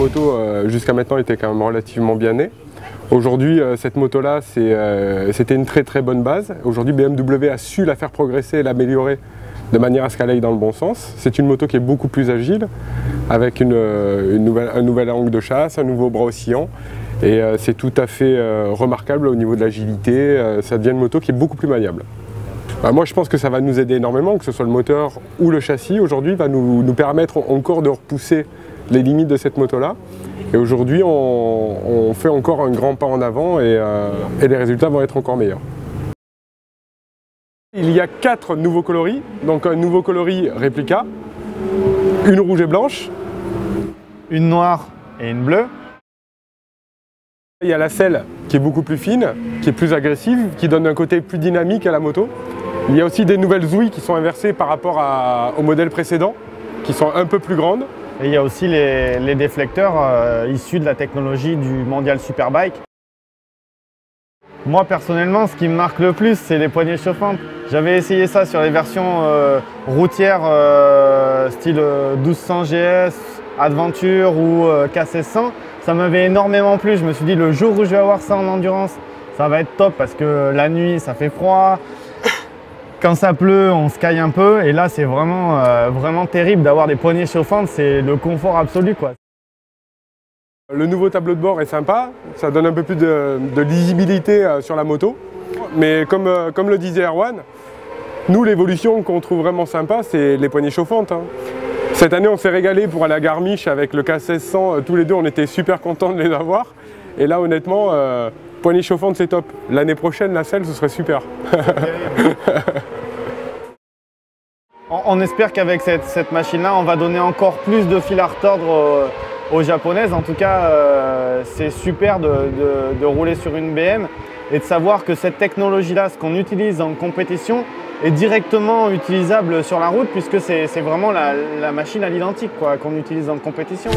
moto jusqu'à maintenant était quand même relativement bien née. Aujourd'hui, cette moto-là, c'était une très très bonne base. Aujourd'hui, BMW a su la faire progresser et l'améliorer de manière à ce qu'elle aille dans le bon sens. C'est une moto qui est beaucoup plus agile, avec un nouvel angle de chasse, un nouveau bras oscillant. Et c'est tout à fait remarquable au niveau de l'agilité. Ça devient une moto qui est beaucoup plus maniable. Moi, je pense que ça va nous aider énormément, que ce soit le moteur ou le châssis. Aujourd'hui, va nous permettre encore de repousser les limites de cette moto-là. Et aujourd'hui, on fait encore un grand pas en avant et les résultats vont être encore meilleurs. Il y a 4 nouveaux coloris, donc un nouveau coloris réplica, une rouge et blanche, une noire et une bleue. Il y a la selle qui est beaucoup plus fine, qui est plus agressive, qui donne un côté plus dynamique à la moto. Il y a aussi des nouvelles ouïes qui sont inversées par rapport au modèle précédent, qui sont un peu plus grandes. Et il y a aussi les déflecteurs issus de la technologie du Mondial Superbike. Moi personnellement, ce qui me marque le plus, c'est les poignées chauffantes. J'avais essayé ça sur les versions routières style 1200 GS, Adventure ou K1600. Ça m'avait énormément plu. Je me suis dit, le jour où je vais avoir ça en endurance, ça va être top parce que la nuit, ça fait froid. Quand ça pleut, on se caille un peu. Et là, c'est vraiment terrible d'avoir des poignées chauffantes. C'est le confort absolu, quoi. Le nouveau tableau de bord est sympa. Ça donne un peu plus de lisibilité sur la moto. Mais comme le disait Erwan, nous, l'évolution qu'on trouve vraiment sympa, c'est les poignées chauffantes. Cette année, on s'est régalé pour aller à Garmisch avec le K1600. Tous les deux, on était super contents de les avoir. Et là, honnêtement, poignées chauffantes, c'est top. L'année prochaine, la selle, ce serait super. On espère qu'avec cette machine-là, on va donner encore plus de fil à retordre aux japonaises. En tout cas, c'est super de rouler sur une BM et de savoir que cette technologie-là, ce qu'on utilise en compétition, est directement utilisable sur la route puisque c'est vraiment la machine à l'identique qu'on utilise en compétition.